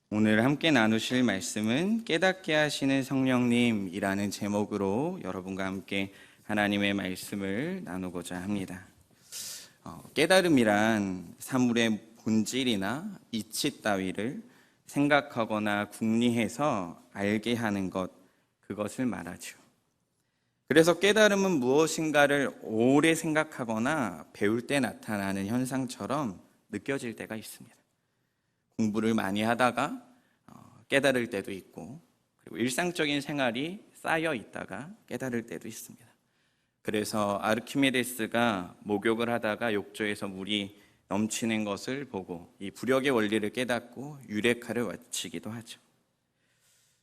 오늘 함께 나누실 말씀은 깨닫게 하시는 성령님이라는 제목으로 여러분과 함께 하나님의 말씀을 나누고자 합니다. 깨달음이란 사물의 본질이나 이치 따위를 생각하거나 궁리해서 알게 하는 것, 그것을 말하죠. 그래서 깨달음은 무엇인가를 오래 생각하거나 배울 때 나타나는 현상처럼 느껴질 때가 있습니다. 공부를 많이 하다가 깨달을 때도 있고, 그리고 일상적인 생활이 쌓여 있다가 깨달을 때도 있습니다. 그래서 아르키메데스가 목욕을 하다가 욕조에서 물이 넘치는 것을 보고 이 부력의 원리를 깨닫고 유레카를 외치기도 하죠.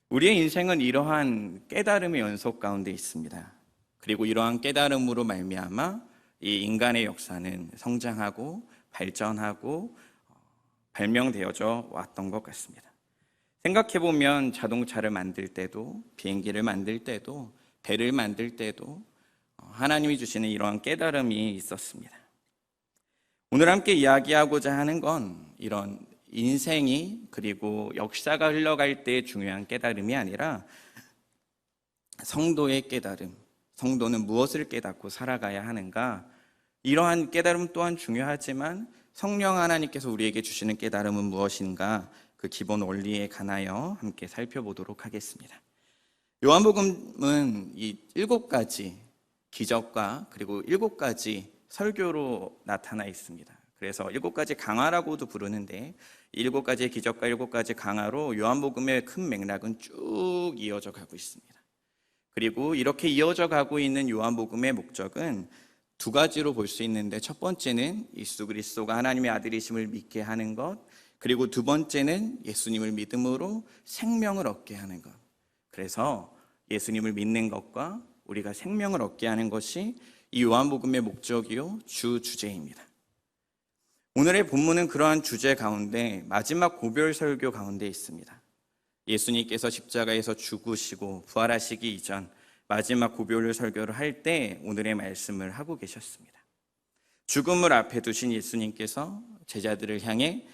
우리의 인생은 이러한 깨달음의 연속 가운데 있습니다. 그리고 이러한 깨달음으로 말미암아 이 인간의 역사는 성장하고 발전하고 발명되어져 왔던 것 같습니다. 생각해보면 자동차를 만들 때도, 비행기를 만들 때도, 배를 만들 때도 하나님이 주시는 이러한 깨달음이 있었습니다. 오늘 함께 이야기하고자 하는 건 이런 인생이 그리고 역사가 흘러갈 때 중요한 깨달음이 아니라 성도의 깨달음, 성도는 무엇을 깨닫고 살아가야 하는가, 이러한 깨달음 또한 중요하지만 성령 하나님께서 우리에게 주시는 깨달음은 무엇인가, 그 기본 원리에 관하여 함께 살펴보도록 하겠습니다. 요한복음은 이 7가지 기적과 그리고 7가지 설교로 나타나 있습니다. 그래서 7가지 강화라고도 부르는데 7가지의 기적과 7가지 강화로 요한복음의 큰 맥락은 쭉 이어져 가고 있습니다. 그리고 이렇게 이어져 가고 있는 요한복음의 목적은 2가지로 볼 수 있는데, 첫 번째는 예수 그리스도가 하나님의 아들이심을 믿게 하는 것, 그리고 2번째는 예수님을 믿음으로 생명을 얻게 하는 것. 그래서 예수님을 믿는 것과 우리가 생명을 얻게 하는 것이 이 요한복음의 목적이요 주제입니다. 오늘의 본문은 그러한 주제 가운데 마지막 고별 설교 가운데 있습니다. 예수님께서 십자가에서 죽으시고 부활하시기 이전 마지막 고별 설교를 할 때 오늘의 말씀을 하고 계셨습니다. 죽음을 앞에 두신 예수님께서 제자들을 향해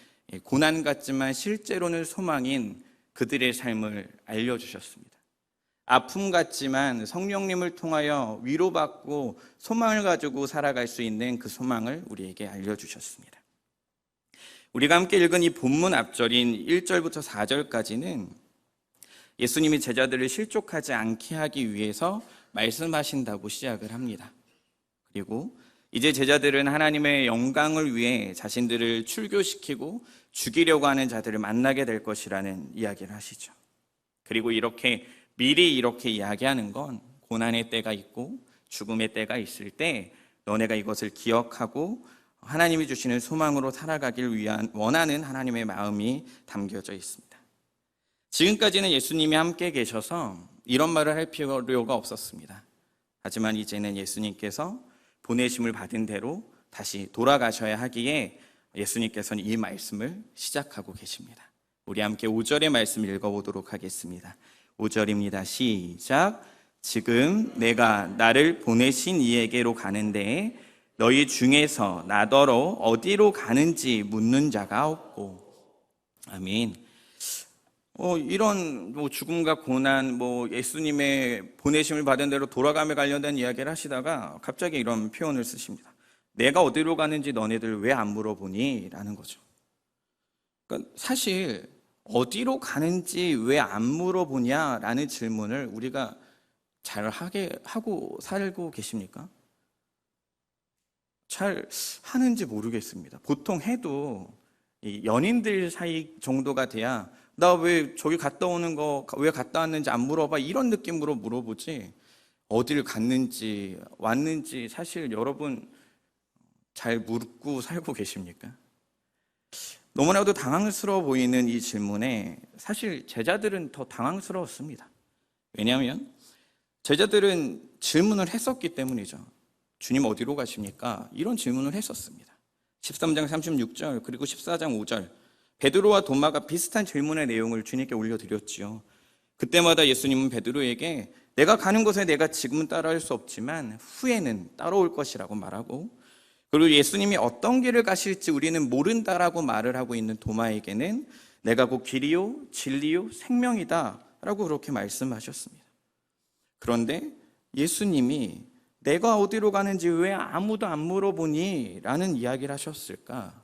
고난 같지만 실제로는 소망인 그들의 삶을 알려주셨습니다. 아픔 같지만 성령님을 통하여 위로받고 소망을 가지고 살아갈 수 있는 그 소망을 우리에게 알려주셨습니다. 우리가 함께 읽은 이 본문 앞절인 1절부터 4절까지는 예수님이 제자들을 실족하지 않게 하기 위해서 말씀하신다고 시작을 합니다. 그리고 이제 제자들은 하나님의 영광을 위해 자신들을 출교시키고 죽이려고 하는 자들을 만나게 될 것이라는 이야기를 하시죠. 그리고 미리 이렇게 이야기하는 건 고난의 때가 있고 죽음의 때가 있을 때 너네가 이것을 기억하고 하나님이 주시는 소망으로 살아가길 원하는 하나님의 마음이 담겨져 있습니다. 지금까지는 예수님이 함께 계셔서 이런 말을 할 필요가 없었습니다. 하지만 이제는 예수님께서 보내심을 받은 대로 다시 돌아가셔야 하기에 예수님께서는 이 말씀을 시작하고 계십니다. 우리 함께 5절의 말씀 읽어보도록 하겠습니다. 5절입니다. 시작. 지금 내가 나를 보내신 이에게로 가는데 너희 중에서 나더러 어디로 가는지 묻는 자가 없고. 아멘. 이런 죽음과 고난, 예수님의 보내심을 받은 대로 돌아감에 관련된 이야기를 하시다가 갑자기 이런 표현을 쓰십니다. 내가 어디로 가는지 너네들 왜 안 물어보니? 라는 거죠. 그러니까 사실 어디로 가는지 왜 안 물어보냐라는 질문을 우리가 잘 하고 살고 계십니까? 잘 하는지 모르겠습니다. 보통 해도 연인들 사이 정도가 돼야 나 왜 저기 갔다 오는 거 왜 갔다 왔는지 안 물어봐, 이런 느낌으로 물어보지 어딜 갔는지 왔는지 사실 여러분 잘 묻고 살고 계십니까? 너무나도 당황스러워 보이는 이 질문에 사실 제자들은 더 당황스러웠습니다. 왜냐하면 제자들은 질문을 했었기 때문이죠. 주님 어디로 가십니까? 이런 질문을 했었습니다. 13장 36절 그리고 14장 5절 베드로와 도마가 비슷한 질문의 내용을 주님께 올려드렸지요. 그때마다 예수님은 베드로에게 내가 가는 곳에 내가 지금은 따라올 수 없지만 후에는 따라올 것이라고 말하고, 그리고 예수님이 어떤 길을 가실지 우리는 모른다라고 말을 하고 있는 도마에게는 내가 곧 길이요 진리요 생명이다 라고 그렇게 말씀하셨습니다. 그런데 예수님이 내가 어디로 가는지 왜 아무도 안 물어보니? 라는 이야기를 하셨을까?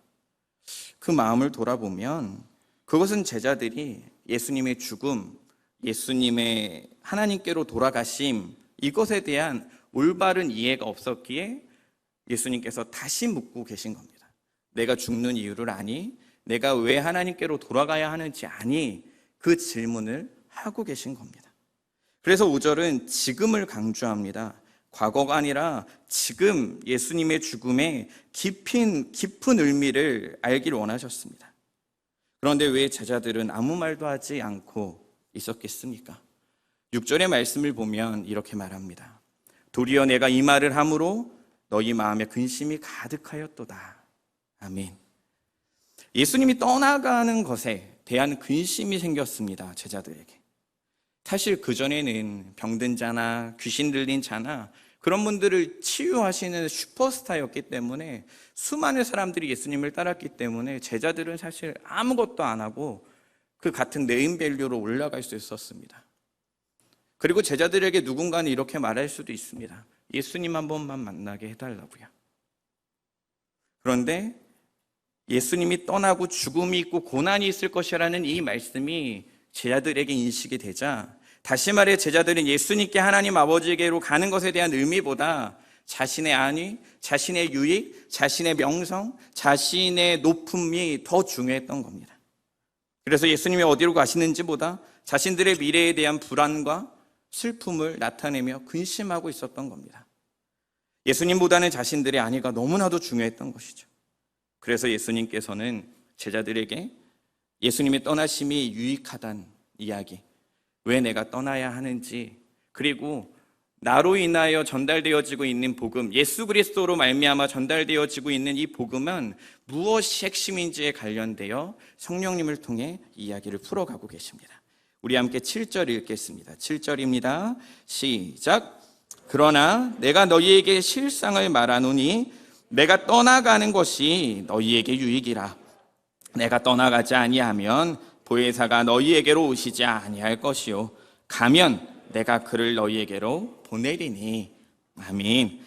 그 마음을 돌아보면 그것은 제자들이 예수님의 죽음, 예수님의 하나님께로 돌아가심, 이것에 대한 올바른 이해가 없었기에 예수님께서 다시 묻고 계신 겁니다. 내가 죽는 이유를 아니? 내가 왜 하나님께로 돌아가야 하는지 아니? 그 질문을 하고 계신 겁니다. 그래서 5절은 지금을 강조합니다. 과거가 아니라 지금 예수님의 죽음의 깊은 의미를 알기를 원하셨습니다. 그런데 왜 제자들은 아무 말도 하지 않고 있었겠습니까? 6절의 말씀을 보면 이렇게 말합니다. 도리어 내가 이 말을 함으로 너희 마음에 근심이 가득하였도다. 아멘. 예수님이 떠나가는 것에 대한 근심이 생겼습니다. 제자들에게. 사실 그전에는 병든 자나 귀신 들린 자나 그런 분들을 치유하시는 슈퍼스타였기 때문에 수많은 사람들이 예수님을 따랐기 때문에 제자들은 사실 아무것도 안 하고 그 같은 네임밸류로 올라갈 수 있었습니다. 그리고 제자들에게 누군가는 이렇게 말할 수도 있습니다. 예수님 한 번만 만나게 해달라고요. 그런데 예수님이 떠나고 죽음이 있고 고난이 있을 것이라는 이 말씀이 제자들에게 인식이 되자 다시 말해 제자들은 예수님께 하나님 아버지에게로 가는 것에 대한 의미보다 자신의 안위, 자신의 유익, 자신의 명성, 자신의 높음이 더 중요했던 겁니다. 그래서 예수님이 어디로 가시는지보다 자신들의 미래에 대한 불안과 슬픔을 나타내며 근심하고 있었던 겁니다. 예수님보다는 자신들의 안위가 너무나도 중요했던 것이죠. 그래서 예수님께서는 제자들에게 예수님의 떠나심이 유익하다는 이야기, 왜 내가 떠나야 하는지, 그리고 나로 인하여 전달되어지고 있는 복음, 예수 그리스도로 말미암아 전달되어지고 있는 이 복음은 무엇이 핵심인지에 관련되어 성령님을 통해 이야기를 풀어가고 계십니다. 우리 함께 7절 읽겠습니다. 7절입니다. 시작. 그러나 내가 너희에게 실상을 말하노니 내가 떠나가는 것이 너희에게 유익이라. 내가 떠나가지 아니하면 보혜사가 너희에게로 오시지 아니할 것이요 가면 내가 그를 너희에게로 보내리니. 아멘.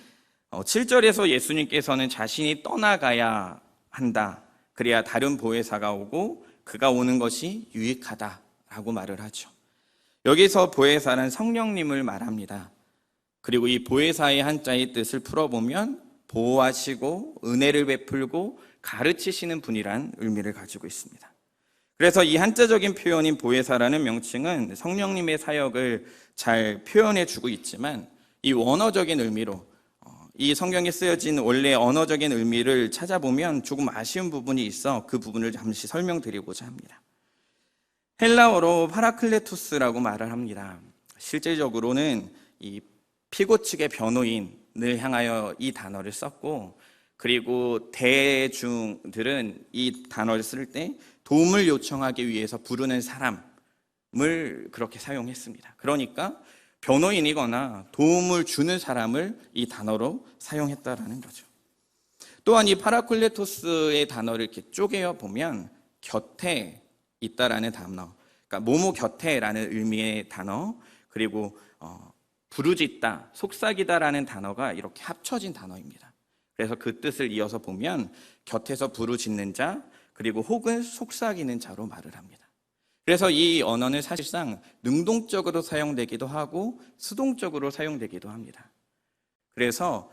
7절에서 예수님께서는 자신이 떠나가야 한다. 그래야 다른 보혜사가 오고 그가 오는 것이 유익하다라고 말을 하죠. 여기서 보혜사는 성령님을 말합니다. 그리고 이 보혜사의 한자의 뜻을 풀어보면 보호하시고 은혜를 베풀고 가르치시는 분이란 의미를 가지고 있습니다. 그래서 이 한자적인 표현인 보혜사라는 명칭은 성령님의 사역을 잘 표현해 주고 있지만 이 원어적인 의미로 이 성경에 쓰여진 원래 언어적인 의미를 찾아보면 조금 아쉬운 부분이 있어 그 부분을 잠시 설명드리고자 합니다. 헬라어로 파라클레토스라고 말을 합니다. 실질적으로는 이 피고 측의 변호인을 향하여 이 단어를 썼고, 그리고 대중들은 이 단어를 쓸 때 도움을 요청하기 위해서 부르는 사람을 그렇게 사용했습니다. 그러니까 변호인이거나 도움을 주는 사람을 이 단어로 사용했다라는 거죠. 또한 이 파라클레토스의 단어를 이렇게 쪼개어 보면 곁에 있다라는 단어, 그러니까 뭐뭐 곁에라는 의미의 단어, 그리고 부르짖다, 속삭이다라는 단어가 이렇게 합쳐진 단어입니다. 그래서 그 뜻을 이어서 보면 곁에서 부르짖는 자, 그리고 혹은 속삭이는 자로 말을 합니다. 그래서 이 언어는 사실상 능동적으로 사용되기도 하고 수동적으로 사용되기도 합니다. 그래서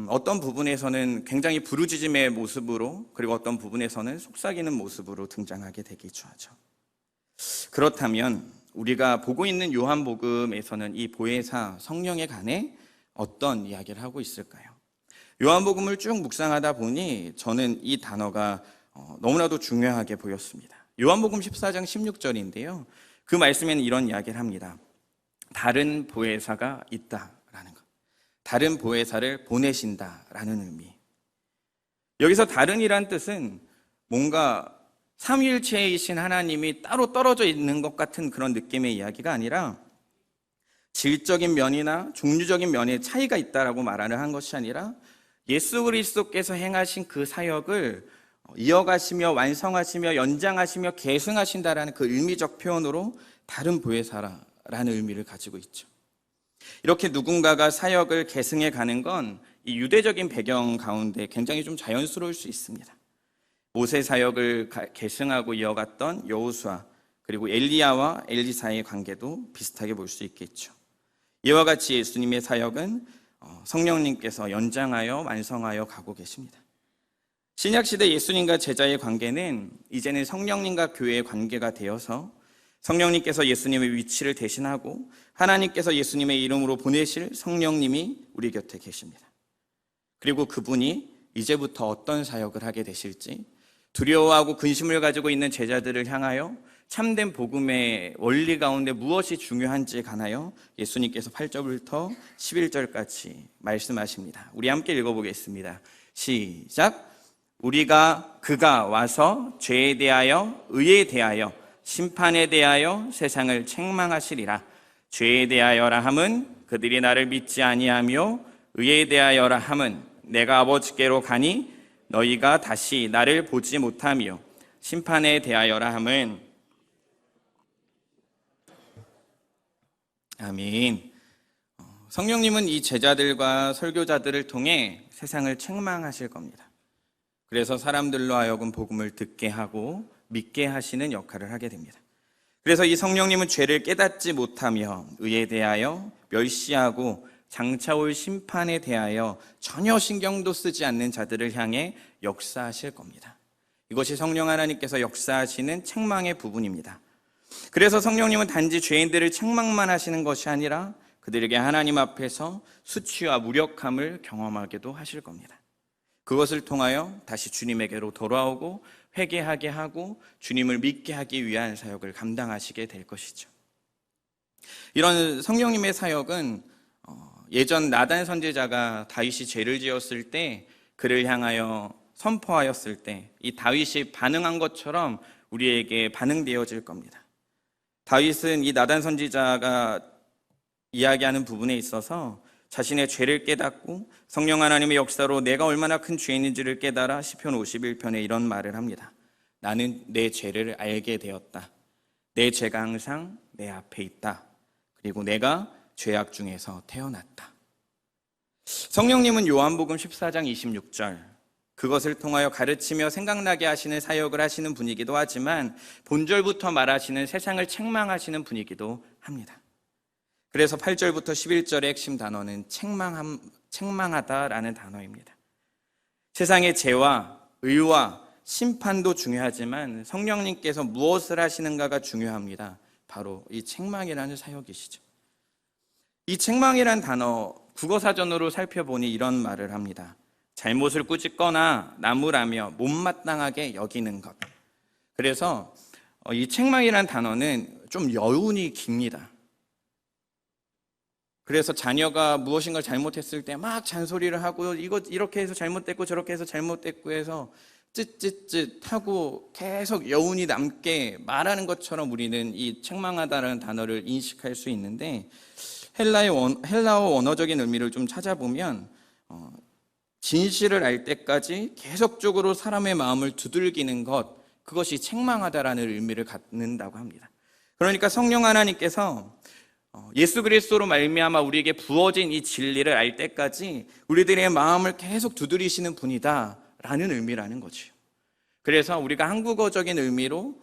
어떤 부분에서는 굉장히 부르짖음의 모습으로, 그리고 어떤 부분에서는 속삭이는 모습으로 등장하게 되기도 하죠. 그렇다면 우리가 보고 있는 요한복음에서는 이 보혜사 성령에 관해 어떤 이야기를 하고 있을까요? 요한복음을 쭉 묵상하다 보니 저는 이 단어가 너무나도 중요하게 보였습니다. 요한복음 14장 16절인데요. 그 말씀에는 이런 이야기를 합니다. 다른 보혜사가 있다라는 것. 다른 보혜사를 보내신다라는 의미. 여기서 다른이란 뜻은 뭔가 삼위일체이신 하나님이 따로 떨어져 있는 것 같은 그런 느낌의 이야기가 아니라 질적인 면이나 종류적인 면에 차이가 있다라고 말하는 한 것이 아니라 예수 그리스도께서 행하신 그 사역을 이어가시며 완성하시며 연장하시며 계승하신다라는 그 의미적 표현으로 다른 보혜사라는 의미를 가지고 있죠. 이렇게 누군가가 사역을 계승해 가는 건 이 유대적인 배경 가운데 굉장히 좀 자연스러울 수 있습니다. 모세 사역을 계승하고 이어갔던 여호수아 그리고 엘리야와 엘리사의 관계도 비슷하게 볼 수 있겠죠. 이와 같이 예수님의 사역은 성령님께서 연장하여 완성하여 가고 계십니다. 신약시대 예수님과 제자의 관계는 이제는 성령님과 교회의 관계가 되어서 성령님께서 예수님의 위치를 대신하고 하나님께서 예수님의 이름으로 보내실 성령님이 우리 곁에 계십니다. 그리고 그분이 이제부터 어떤 사역을 하게 되실지 두려워하고 근심을 가지고 있는 제자들을 향하여 참된 복음의 원리 가운데 무엇이 중요한지에 관하여 예수님께서 8절부터 11절까지 말씀하십니다. 우리 함께 읽어보겠습니다. 시작. 그가 와서 죄에 대하여 의에 대하여 심판에 대하여 세상을 책망하시리라. 죄에 대하여라 함은 그들이 나를 믿지 아니하며 의에 대하여라 함은 내가 아버지께로 가니 너희가 다시 나를 보지 못하며 심판에 대하여라 함은 아멘. 성령님은 이 제자들과 설교자들을 통해 세상을 책망하실 겁니다. 그래서 사람들로 하여금 복음을 듣게 하고 믿게 하시는 역할을 하게 됩니다. 그래서 이 성령님은 죄를 깨닫지 못하며 의에 대하여 멸시하고 장차 올 심판에 대하여 전혀 신경도 쓰지 않는 자들을 향해 역사하실 겁니다. 이것이 성령 하나님께서 역사하시는 책망의 부분입니다. 그래서 성령님은 단지 죄인들을 책망만 하시는 것이 아니라 그들에게 하나님 앞에서 수치와 무력함을 경험하게도 하실 겁니다. 그것을 통하여 다시 주님에게로 돌아오고 회개하게 하고 주님을 믿게 하기 위한 사역을 감당하시게 될 것이죠. 이런 성령님의 사역은 예전 나단 선지자가 다윗이 죄를 지었을 때 그를 향하여 선포하였을 때 이 다윗이 반응한 것처럼 우리에게 반응되어질 겁니다. 다윗은 이 나단 선지자가 이야기하는 부분에 있어서 자신의 죄를 깨닫고 성령 하나님의 역사로 내가 얼마나 큰 죄인인지를 깨달아 시편 51편에 이런 말을 합니다. 나는 내 죄를 알게 되었다. 내 죄가 항상 내 앞에 있다. 그리고 내가 죄악 중에서 태어났다. 성령님은 요한복음 14장 26절 그것을 통하여 가르치며 생각나게 하시는 사역을 하시는 분이기도 하지만 본절부터 말하시는 세상을 책망하시는 분이기도 합니다. 그래서 8절부터 11절의 핵심 단어는 책망하다라는 단어입니다. 세상의 죄와 의와 심판도 중요하지만 성령님께서 무엇을 하시는가가 중요합니다. 바로 이 책망이라는 사역이시죠. 이 책망이라는 단어 국어사전으로 살펴보니 이런 말을 합니다. 잘못을 꾸짖거나 나무라며 못마땅하게 여기는 것. 그래서 이 책망이라는 단어는 좀 여운이 깁니다. 그래서 자녀가 무엇인가 잘못했을 때 막 잔소리를 하고 이거 이렇게 해서 잘못됐고 저렇게 해서 잘못됐고 해서 쯧쯧쯧 하고 계속 여운이 남게 말하는 것처럼 우리는 이 책망하다라는 단어를 인식할 수 있는데 헬라어 원어적인 의미를 좀 찾아보면 진실을 알 때까지 계속적으로 사람의 마음을 두들기는 것, 그것이 책망하다라는 의미를 갖는다고 합니다. 그러니까 성령 하나님께서 예수 그리스도로 말미암아 우리에게 부어진 이 진리를 알 때까지 우리들의 마음을 계속 두드리시는 분이다라는 의미라는 거죠. 그래서 우리가 한국어적인 의미로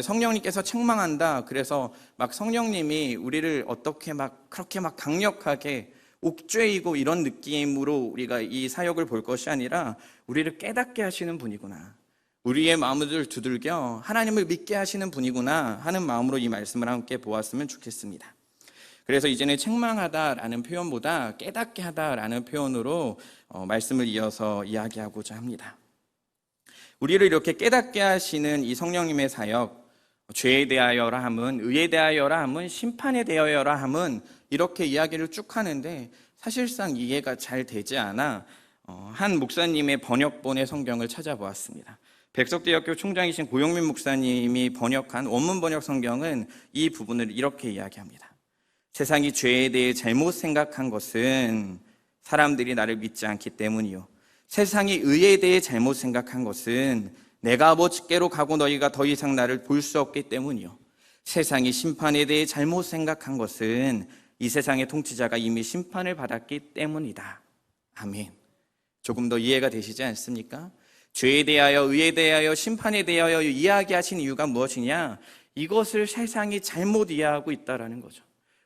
성령님께서 책망한다. 그래서 막 성령님이 우리를 어떻게 그렇게 강력하게 옥죄이고 이런 느낌으로 우리가 이 사역을 볼 것이 아니라 우리를 깨닫게 하시는 분이구나. 우리의 마음을 두들겨 하나님을 믿게 하시는 분이구나 하는 마음으로 이 말씀을 함께 보았으면 좋겠습니다. 그래서 이제는 책망하다라는 표현보다 깨닫게 하다라는 표현으로 말씀을 이어서 이야기하고자 합니다. 우리를 이렇게 깨닫게 하시는 이 성령님의 사역, 죄에 대하여라 함은, 의에 대하여라 함은, 심판에 대하여라 함은 이렇게 이야기를 쭉 하는데 사실상 이해가 잘 되지 않아 한 목사님의 번역본의 성경을 찾아보았습니다. 백석대학교 총장이신 고영민 목사님이 번역한 원문 번역 성경은 이 부분을 이렇게 이야기합니다. 세상이 죄에 대해 잘못 생각한 것은 사람들이 나를 믿지 않기 때문이요. 세상이 의에 대해 잘못 생각한 것은 내가 아버지께로 가고 너희가 더 이상 나를 볼 수 없기 때문이요. 세상이 심판에 대해 잘못 생각한 것은 이 세상의 통치자가 이미 심판을 받았기 때문이다. 아멘. 조금 더 이해가 되시지 않습니까? 죄에 대하여, 의에 대하여, 심판에 대하여 이야기하신 이유가 무엇이냐? 이것을 세상이 잘못 이해하고 있다는 거죠.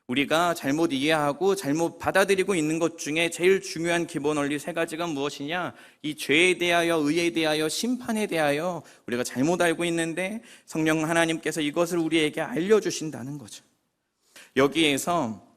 우리가 잘못 이해하고 잘못 받아들이고 있는 것 중에 제일 중요한 기본 원리 세 가지가 무엇이냐? 이 죄에 대하여, 의에 대하여, 심판에 대하여 우리가 잘못 알고 있는데 성령 하나님께서 이것을 우리에게 알려주신다는 거죠. 여기에서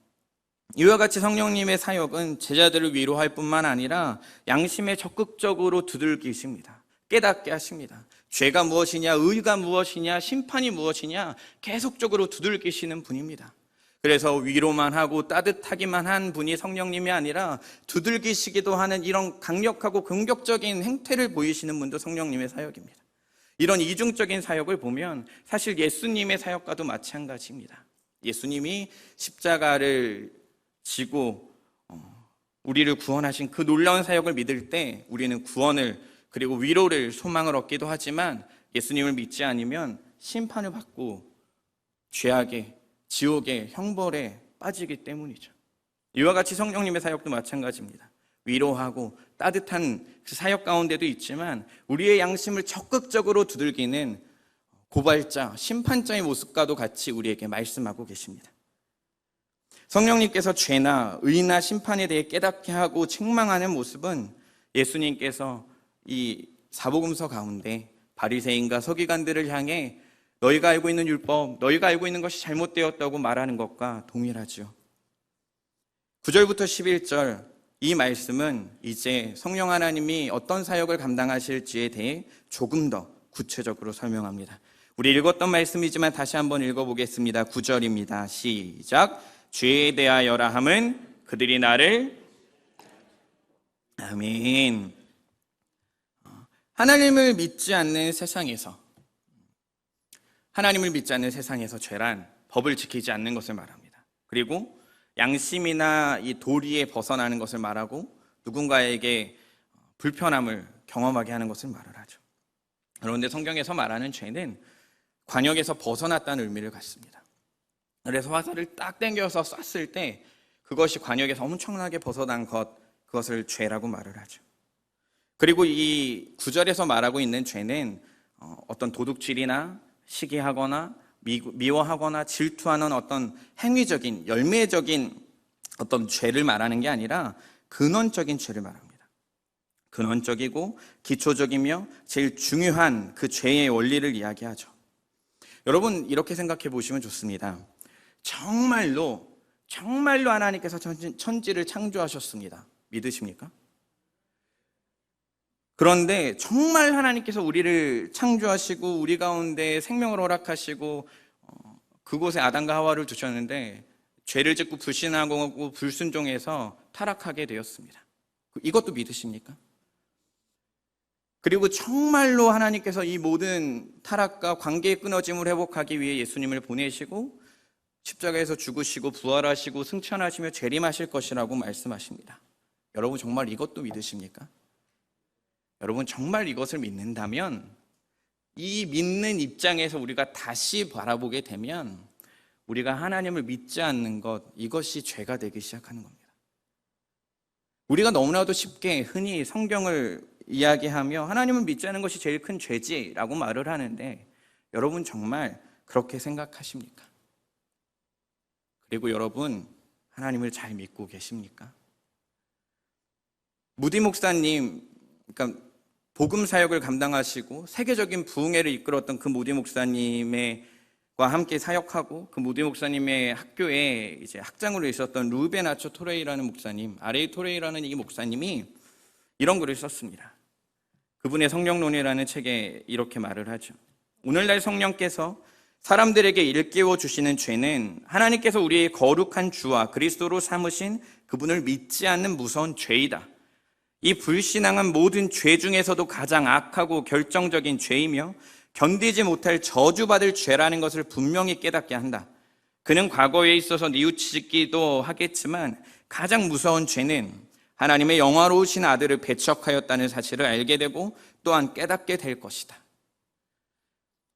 이와 같이 성령님의 사역은 제자들을 위로할 뿐만 아니라 양심에 적극적으로 두들기십니다. 깨닫게 하십니다. 죄가 무엇이냐, 의가 무엇이냐, 심판이 무엇이냐 계속적으로 두들기시는 분입니다. 그래서 위로만 하고 따뜻하기만 한 분이 성령님이 아니라 두들기시기도 하는 이런 강력하고 긍정적인 행태를 보이시는 분도 성령님의 사역입니다. 이런 이중적인 사역을 보면 사실 예수님의 사역과도 마찬가지입니다. 예수님이 십자가를 지고 우리를 구원하신 그 놀라운 사역을 믿을 때 우리는 구원을 그리고 위로를 소망을 얻기도 하지만 예수님을 믿지 않으면 심판을 받고 죄악에 지옥의 형벌에 빠지기 때문이죠. 이와 같이 성령님의 사역도 마찬가지입니다. 위로하고 따뜻한 그 사역 가운데도 있지만 우리의 양심을 적극적으로 두들기는 고발자, 심판자의 모습과도 같이 우리에게 말씀하고 계십니다. 성령님께서 죄나 의나 심판에 대해 깨닫게 하고 책망하는 모습은 예수님께서 이 사복음서 가운데 바리새인과 서기관들을 향해 너희가 알고 있는 율법, 너희가 알고 있는 것이 잘못되었다고 말하는 것과 동일하죠. 9절부터 11절 이 말씀은 이제 성령 하나님이 어떤 사역을 감당하실지에 대해 조금 더 구체적으로 설명합니다. 우리 읽었던 말씀이지만 다시 한번 읽어보겠습니다. 9절입니다. 시작. 죄에 대하여라 함은 그들이 나를 아멘. 하나님을 믿지 않는 세상에서 죄란 법을 지키지 않는 것을 말합니다. 그리고 양심이나 이 도리에 벗어나는 것을 말하고 누군가에게 불편함을 경험하게 하는 것을 말을 하죠. 그런데 성경에서 말하는 죄는 관역에서 벗어났다는 의미를 갖습니다. 그래서 화살을 딱 당겨서 쐈을 때 그것이 관역에서 엄청나게 벗어난 그것을 죄라고 말을 하죠. 그리고 이 9절에서 말하고 있는 죄는 어떤 도둑질이나 시기하거나 미워하거나 질투하는 어떤 행위적인 열매적인 어떤 죄를 말하는 게 아니라 근원적인 죄를 말합니다. 근원적이고 기초적이며 제일 중요한 그 죄의 원리를 이야기하죠. 여러분 이렇게 생각해 보시면 좋습니다. 정말로 하나님께서 천지를 창조하셨습니다. 믿으십니까? 그런데 정말 하나님께서 우리를 창조하시고 우리 가운데 생명을 허락하시고 그곳에 아담과 하와를 두셨는데 죄를 짓고 불신하고 불순종해서 타락하게 되었습니다. 이것도 믿으십니까? 그리고 정말로 하나님께서 이 모든 타락과 관계의 끊어짐을 회복하기 위해 예수님을 보내시고 십자가에서 죽으시고 부활하시고 승천하시며 재림하실 것이라고 말씀하십니다. 여러분 정말 이것도 믿으십니까? 여러분 정말 이것을 믿는다면 이 믿는 입장에서 우리가 다시 바라보게 되면 우리가 하나님을 믿지 않는 것 이것이 죄가 되기 시작하는 겁니다. 우리가 너무나도 쉽게 흔히 성경을 이야기하며 하나님을 믿지 않는 것이 제일 큰 죄지라고 말을 하는데 여러분 정말 그렇게 생각하십니까? 그리고 여러분 하나님을 잘 믿고 계십니까? 무디 목사님 그러니까 복음 사역을 감당하시고 세계적인 부흥회를 이끌었던 그 무디 목사님과 함께 사역하고 그 무디 목사님의 학교에 이제 학장으로 있었던 루베나초 토레이라는 목사님, 아레이 토레이라는 이 목사님이 이런 글을 썼습니다. 그분의 성령론이라는 책에 이렇게 말을 하죠. 오늘날 성령께서 사람들에게 일깨워 주시는 죄는 하나님께서 우리의 거룩한 주와 그리스도로 삼으신 그분을 믿지 않는 무서운 죄이다. 이 불신앙은 모든 죄 중에서도 가장 악하고 결정적인 죄이며 견디지 못할 저주받을 죄라는 것을 분명히 깨닫게 한다. 그는 과거에 있어서 뉘우치기도 하겠지만 가장 무서운 죄는 하나님의 영화로우신 아들을 배척하였다는 사실을 알게 되고 또한 깨닫게 될 것이다.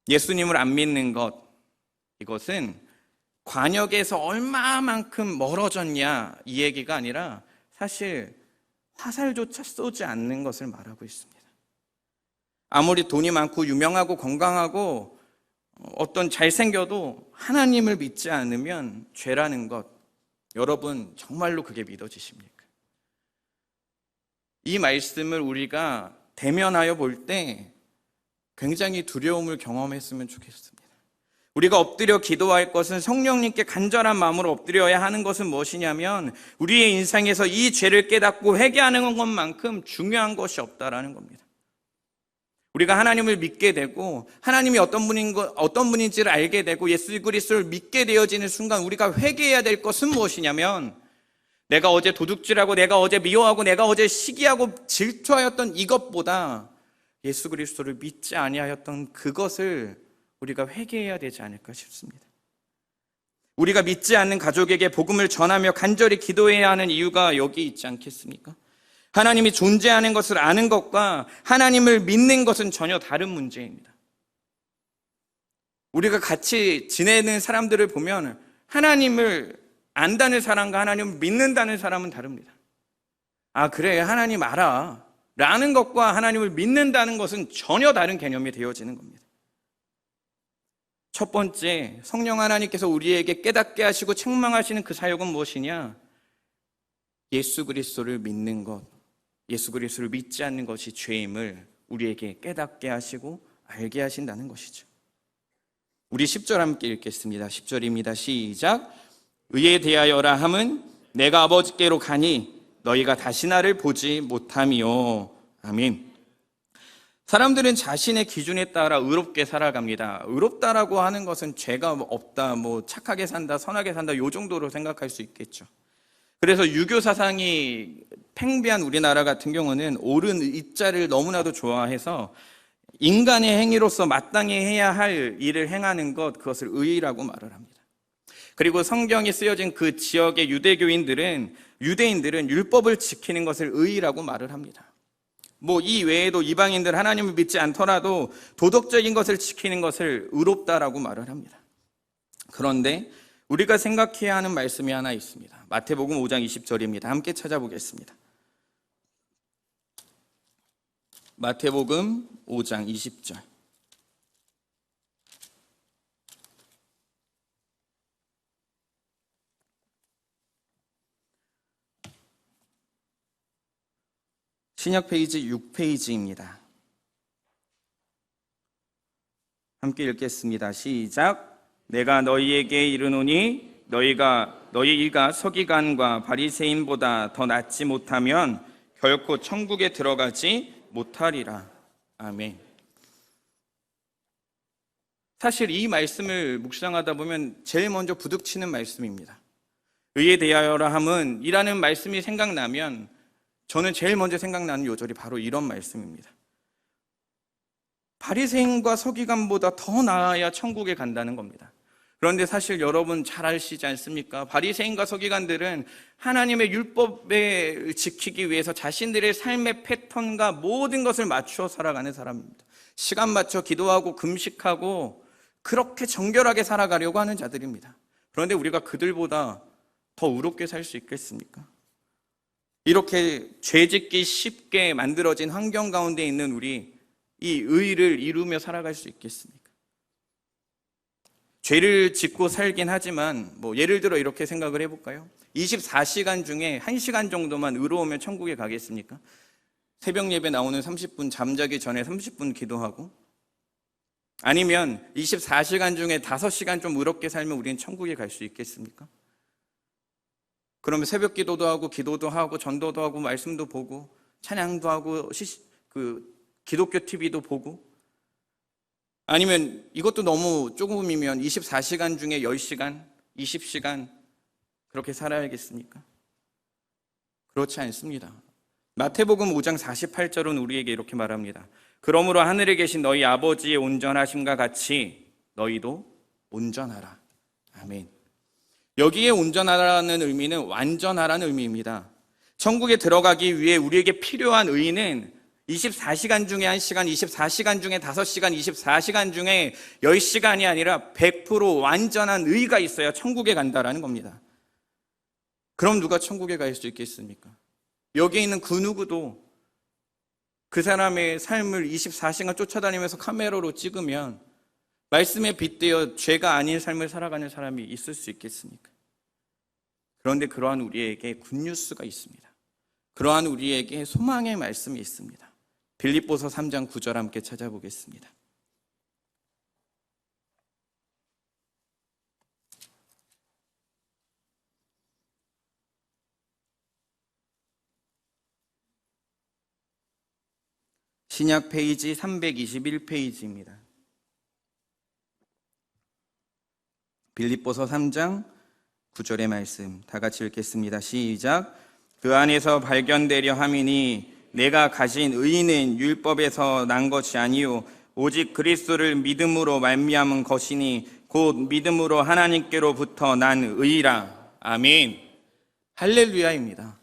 예수님을 안 믿는 것, 이것은 관역에서 얼마만큼 멀어졌냐 이 얘기가 아니라 사실 화살조차 쏘지 않는 것을 말하고 있습니다. 아무리 돈이 많고 유명하고 건강하고 어떤 잘생겨도 하나님을 믿지 않으면 죄라는 것, 여러분 정말로 그게 믿어지십니까? 이 말씀을 우리가 대면하여 볼 때 굉장히 두려움을 경험했으면 좋겠습니다. 우리가 엎드려 기도할 것은 성령님께 간절한 마음으로 엎드려야 하는 것은 무엇이냐면 우리의 인생에서 이 죄를 깨닫고 회개하는 것만큼 중요한 것이 없다라는 겁니다. 우리가 하나님을 믿게 되고 하나님이 어떤 분인지를 알게 되고 예수 그리스도를 믿게 되어지는 순간 우리가 회개해야 될 것은 무엇이냐면 내가 어제 도둑질하고 내가 어제 미워하고 내가 어제 시기하고 질투하였던 이것보다 예수 그리스도를 믿지 아니하였던 그것을 우리가 회개해야 되지 않을까 싶습니다. 우리가 믿지 않는 가족에게 복음을 전하며 간절히 기도해야 하는 이유가 여기 있지 않겠습니까? 하나님이 존재하는 것을 아는 것과 하나님을 믿는 것은 전혀 다른 문제입니다. 우리가 같이 지내는 사람들을 보면 하나님을 안다는 사람과 하나님을 믿는다는 사람은 다릅니다. 아, 그래, 하나님 알아 라는 것과 하나님을 믿는다는 것은 전혀 다른 개념이 되어지는 겁니다. 첫 번째, 성령 하나님께서 우리에게 깨닫게 하시고 책망하시는 그 사역은 무엇이냐? 예수 그리스도를 믿는 것, 예수 그리스도를 믿지 않는 것이 죄임을 우리에게 깨닫게 하시고 알게 하신다는 것이죠. 우리 10절 함께 읽겠습니다. 10절입니다. 시작. 의에 대하여라 함은 내가 아버지께로 가니 너희가 다시 나를 보지 못함이요. 아멘. 사람들은 자신의 기준에 따라 의롭게 살아갑니다. 의롭다라고 하는 것은 죄가 없다, 착하게 산다, 선하게 산다, 요 정도로 생각할 수 있겠죠. 그래서 유교 사상이 팽배한 우리나라 같은 경우는 옳은 이자를 너무나도 좋아해서 인간의 행위로서 마땅히 해야 할 일을 행하는 것, 그것을 의라고 말을 합니다. 그리고 성경이 쓰여진 그 지역의 유대인들은 율법을 지키는 것을 의라고 말을 합니다. 이 외에도 이방인들 하나님을 믿지 않더라도 도덕적인 것을 지키는 것을 의롭다라고 말을 합니다. 그런데 우리가 생각해야 하는 말씀이 하나 있습니다. 마태복음 5장 20절입니다. 함께 찾아보겠습니다. 마태복음 5장 20절. 신약 페이지 6페이지입니다. 함께 읽겠습니다. 시작. 내가 너희에게 이르노니 너희가 서기관과 바리새인보다 더 낫지 못하면 결코 천국에 들어가지 못하리라. 아멘. 사실 이 말씀을 묵상하다 보면 제일 먼저 부딪히는 말씀입니다. 의에 대하여라 함은 이라는 말씀이 생각나면 저는 제일 먼저 생각나는 요절이 바로 이런 말씀입니다. 바리새인과 서기관보다 더 나아야 천국에 간다는 겁니다. 그런데 사실 여러분 잘 아시지 않습니까? 바리새인과 서기관들은 하나님의 율법을 지키기 위해서 자신들의 삶의 패턴과 모든 것을 맞추어 살아가는 사람입니다. 시간 맞춰 기도하고 금식하고 그렇게 정결하게 살아가려고 하는 자들입니다. 그런데 우리가 그들보다 더 의롭게 살 수 있겠습니까? 이렇게 죄짓기 쉽게 만들어진 환경 가운데 있는 우리, 이 의를 이루며 살아갈 수 있겠습니까? 죄를 짓고 살긴 하지만 예를 들어 이렇게 생각을 해볼까요? 24시간 중에 1시간 정도만 의로우면 천국에 가겠습니까? 새벽 예배 나오는 30분 잠자기 전에 30분 기도하고, 아니면 24시간 중에 5시간 좀 의롭게 살면 우리는 천국에 갈 수 있겠습니까? 그러면 새벽 기도도 하고 기도도 하고 전도도 하고 말씀도 보고 찬양도 하고 기독교 TV도 보고, 아니면 이것도 너무 조금이면 24시간 중에 10시간, 20시간 그렇게 살아야겠습니까? 그렇지 않습니다. 마태복음 5장 48절은 우리에게 이렇게 말합니다. 그러므로 하늘에 계신 너희 아버지의 온전하심과 같이 너희도 온전하라. 아멘. 여기에 온전하라는 의미는 완전하라는 의미입니다. 천국에 들어가기 위해 우리에게 필요한 의는 24시간 중에 1시간, 24시간 중에 5시간, 24시간 중에 10시간이 아니라 100% 완전한 의가 있어야 천국에 간다라는 겁니다. 그럼 누가 천국에 갈 수 있겠습니까? 여기에 있는 그 누구도 그 사람의 삶을 24시간 쫓아다니면서 카메라로 찍으면 말씀에 빗대어 죄가 아닌 삶을 살아가는 사람이 있을 수 있겠습니까? 그런데 그러한 우리에게 굿뉴스가 있습니다. 그러한 우리에게 소망의 말씀이 있습니다. 빌립보서 3장 9절 함께 찾아보겠습니다. 신약 페이지 321페이지입니다. 빌립보서 3장 9절의 말씀 다 같이 읽겠습니다. 시작. 그 안에서 발견되려 함이니 내가 가진 의는 율법에서 난 것이 아니요 오직 그리스도를 믿음으로 말미암은 것이니 곧 믿음으로 하나님께로부터 난 의라. 아멘. 할렐루야입니다.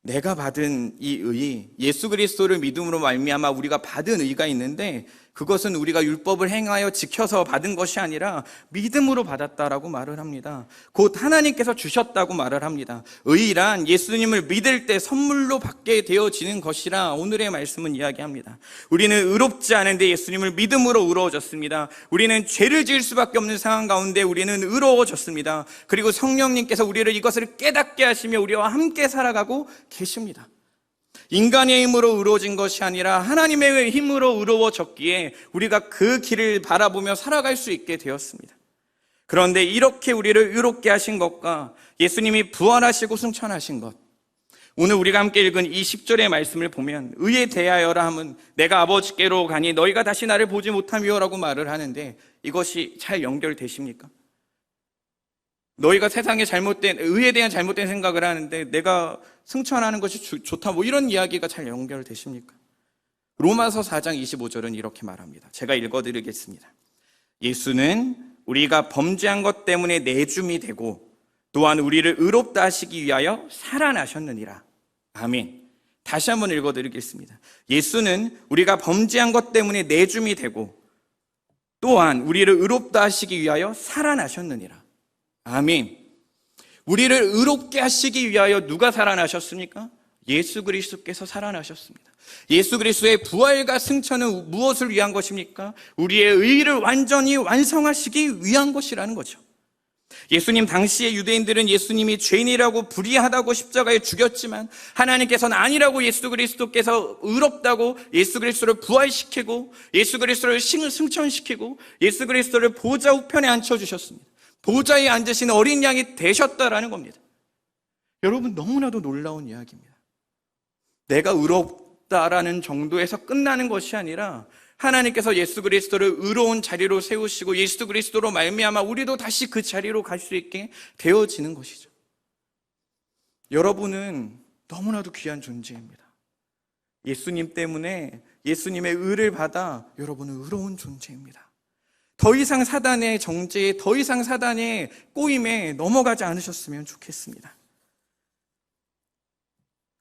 내가 받은 이 의, 예수 그리스도를 믿음으로 말미암아 우리가 받은 의가 있는데 그것은 우리가 율법을 행하여 지켜서 받은 것이 아니라 믿음으로 받았다라고 말을 합니다. 곧 하나님께서 주셨다고 말을 합니다. 의란 예수님을 믿을 때 선물로 받게 되어지는 것이라 오늘의 말씀은 이야기합니다. 우리는 의롭지 않은데 예수님을 믿음으로 의로워졌습니다. 우리는 죄를 지을 수밖에 없는 상황 가운데 우리는 의로워졌습니다. 그리고 성령님께서 우리를 이것을 깨닫게 하시며 우리와 함께 살아가고 계십니다. 인간의 힘으로 의로워진 것이 아니라 하나님의 힘으로 의로워졌기에 우리가 그 길을 바라보며 살아갈 수 있게 되었습니다. 그런데 이렇게 우리를 의롭게 하신 것과 예수님이 부활하시고 승천하신 것, 오늘 우리가 함께 읽은 이 10절의 말씀을 보면 의에 대하여라 함은 내가 아버지께로 가니 너희가 다시 나를 보지 못하미오라고 말을 하는데 이것이 잘 연결되십니까? 너희가 세상에 잘못된 의에 대한 잘못된 생각을 하는데 내가 승천하는 것이 좋다 뭐 이런 이야기가 잘 연결되십니까? 로마서 4장 25절은 이렇게 말합니다. 제가 읽어드리겠습니다. 예수는 우리가 범죄한 것 때문에 내줌이 되고 또한 우리를 의롭다 하시기 위하여 살아나셨느니라. 아멘. 다시 한번 읽어드리겠습니다. 예수는 우리가 범죄한 것 때문에 내줌이 되고 또한 우리를 의롭다 하시기 위하여 살아나셨느니라. 아멘. 우리를 의롭게 하시기 위하여 누가 살아나셨습니까? 예수 그리스도께서 살아나셨습니다. 예수 그리스도의 부활과 승천은 무엇을 위한 것입니까? 우리의 의를 완전히 완성하시기 위한 것이라는 거죠. 예수님 당시의 유대인들은 예수님이 죄인이라고 불의하다고 십자가에 죽였지만 하나님께서는 아니라고 예수 그리스도께서 의롭다고 예수 그리스도를 부활시키고 예수 그리스도를 승천시키고 예수 그리스도를 보좌 우편에 앉혀주셨습니다. 보좌에 앉으신 어린 양이 되셨다라는 겁니다. 여러분 너무나도 놀라운 이야기입니다. 내가 의롭다라는 정도에서 끝나는 것이 아니라 하나님께서 예수 그리스도를 의로운 자리로 세우시고 예수 그리스도로 말미암아 우리도 다시 그 자리로 갈 수 있게 되어지는 것이죠. 여러분은 너무나도 귀한 존재입니다. 예수님 때문에 예수님의 의를 받아 여러분은 의로운 존재입니다. 더 이상 사단의 정죄에, 더 이상 사단의 꼬임에 넘어가지 않으셨으면 좋겠습니다.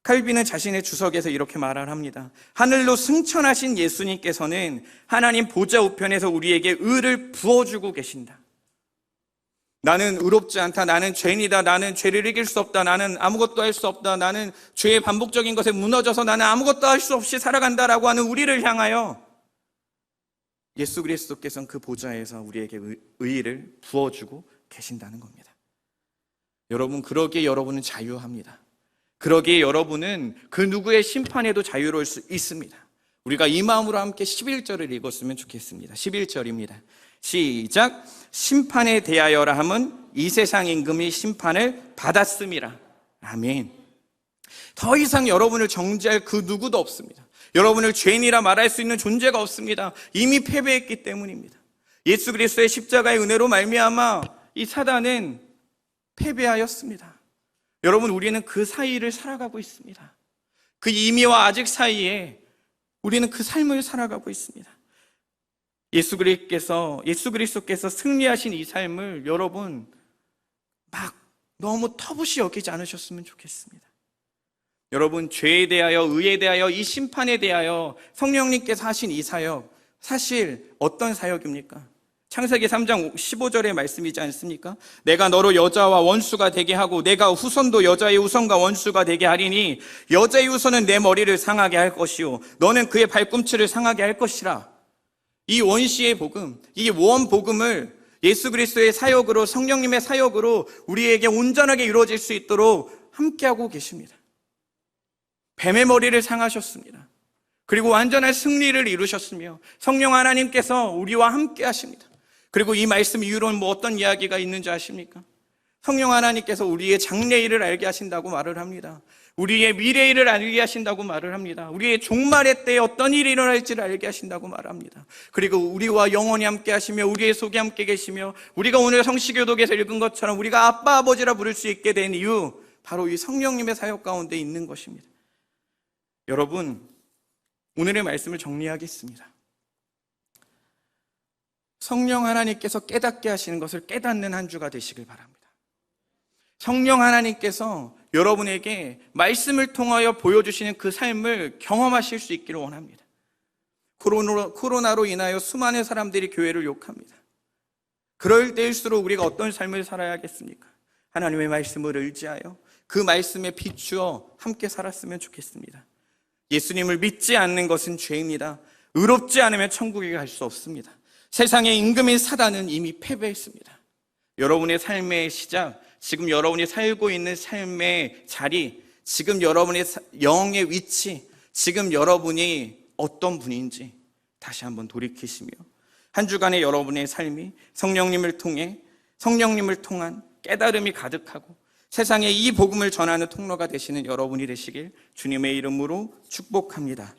칼빈은 자신의 주석에서 이렇게 말을 합니다. 하늘로 승천하신 예수님께서는 하나님 보좌 우편에서 우리에게 의를 부어주고 계신다. 나는 의롭지 않다. 나는 죄인이다. 나는 죄를 이길 수 없다. 나는 아무것도 할 수 없다. 나는 죄의 반복적인 것에 무너져서 나는 아무것도 할 수 없이 살아간다라고 하는 우리를 향하여 예수 그리스도께서는 그 보좌에서 우리에게 의를 부어주고 계신다는 겁니다. 여러분, 그러기에 여러분은 자유합니다. 그러기에 여러분은 그 누구의 심판에도 자유로울 수 있습니다. 우리가 이 마음으로 함께 11절을 읽었으면 좋겠습니다. 11절입니다. 시작. 심판에 대하여라 함은 이 세상 임금이 심판을 받았음이라. 아멘. 더 이상 여러분을 정죄할 그 누구도 없습니다. 여러분을 죄인이라 말할 수 있는 존재가 없습니다. 이미 패배했기 때문입니다. 예수 그리스도의 십자가의 은혜로 말미암아 이 사단은 패배하였습니다. 여러분, 우리는 그 사이를 살아가고 있습니다. 그 이미와 아직 사이에 우리는 그 삶을 살아가고 있습니다. 예수 그리스도께서 승리하신 이 삶을 여러분 막 너무 터부시 여기지 않으셨으면 좋겠습니다. 여러분, 죄에 대하여, 의에 대하여, 이 심판에 대하여 성령님께서 하신 이 사역, 사실 어떤 사역입니까? 창세기 3장 15절의 말씀이지 않습니까? 내가 너로 여자와 원수가 되게 하고 내가 후손도 여자의 후손과 원수가 되게 하리니 여자의 후손은 내 머리를 상하게 할 것이요 너는 그의 발꿈치를 상하게 할 것이라. 이 원시의 복음, 이 원복음을 예수 그리스도의 사역으로, 성령님의 사역으로 우리에게 온전하게 이루어질 수 있도록 함께하고 계십니다. 뱀의 머리를 상하셨습니다. 그리고 완전한 승리를 이루셨으며 성령 하나님께서 우리와 함께 하십니다. 그리고 이 말씀 이후로는 뭐 어떤 이야기가 있는지 아십니까? 성령 하나님께서 우리의 장래일을 알게 하신다고 말을 합니다. 우리의 미래일을 알게 하신다고 말을 합니다. 우리의 종말의 때에 어떤 일이 일어날지를 알게 하신다고 말합니다. 그리고 우리와 영원히 함께 하시며 우리의 속에 함께 계시며 우리가 오늘 성시교독에서 읽은 것처럼 우리가 아빠 아버지라 부를 수 있게 된 이유, 바로 이 성령님의 사역 가운데 있는 것입니다. 여러분, 오늘의 말씀을 정리하겠습니다. 성령 하나님께서 깨닫게 하시는 것을 깨닫는 한 주가 되시길 바랍니다. 성령 하나님께서 여러분에게 말씀을 통하여 보여주시는 그 삶을 경험하실 수 있기를 원합니다. 코로나로 인하여 수많은 사람들이 교회를 욕합니다. 그럴 때일수록 우리가 어떤 삶을 살아야겠습니까? 하나님의 말씀을 의지하여 그 말씀에 비추어 함께 살았으면 좋겠습니다. 예수님을 믿지 않는 것은 죄입니다. 의롭지 않으면 천국에 갈 수 없습니다. 세상의 임금인 사단은 이미 패배했습니다. 여러분의 삶의 시작, 지금 여러분이 살고 있는 삶의 자리, 지금 여러분의 영의 위치, 지금 여러분이 어떤 분인지 다시 한번 돌이키시며 한 주간의 여러분의 삶이 성령님을 통한 깨달음이 가득하고 세상에 이 복음을 전하는 통로가 되시는 여러분이 되시길 주님의 이름으로 축복합니다.